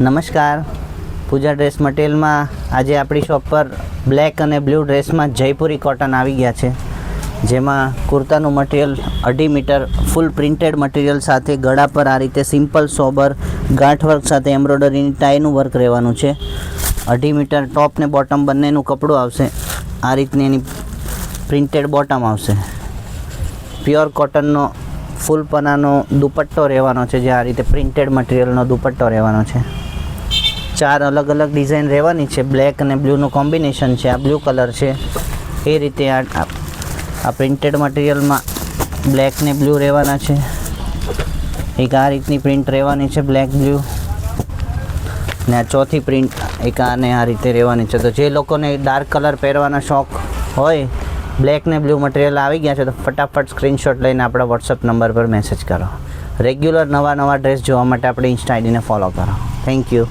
નમસ્કાર, પૂજા ડ્રેસ મટીરિયલમાં આજે આપણી શોપ પર બ્લેક અને બ્લુ ડ્રેસમાં જયપુરી કોટન આવી ગયા છે, જેમાં કુર્તાનું મટીરિયલ 2.5 મીટર ફૂલ પ્રિન્ટેડ મટીરિયલ સાથે ગળા પર આ રીતે સિમ્પલ સોબર ગાંઠ વર્ક સાથે એમ્બ્રોઇડરીની ટાઈનું વર્ક રહેવાનું છે. 2.5 મીટર ટોપ ને બોટમ બંનેનું કપડું આવશે. આ રીતની એની પ્રિન્ટેડ બોટમ આવશે. પ્યોર કોટનનો ફૂલ પનાનો દુપટ્ટો રહેવાનો છે, જે આ રીતે પ્રિન્ટેડ મટીરિયલનો દુપટ્ટો રહેવાનો છે. 4 અલગ અલગ ડિઝાઇન રહેવાની છે. બ્લેક અને બ્લુનું કોમ્બિનેશન છે. આ બ્લુ કલર છે. એ રીતે આ પ્રિન્ટેડ મટીરિયલમાં બ્લેક ને બ્લુ રહેવાના છે. એક આ રીતની પ્રિન્ટ રહેવાની છે, બ્લેક બ્લુ, ને આ ચોથી પ્રિન્ટ એક આને આ રીતે રહેવાની છે. તો જે લોકોને ડાર્ક કલર પહેરવાનો શોખ હોય, બ્લેક ને બ્લુ મટીરિયલ આવી ગયા છે, તો ફટાફટ સ્ક્રીનશોટ લઈને આપણા વોટ્સઅપ નંબર પર મેસેજ કરો. રેગ્યુલર નવા ડ્રેસ જોવા માટે આપણે ઇન્સ્ટા આઈડીને ફોલો કરો. Thank you.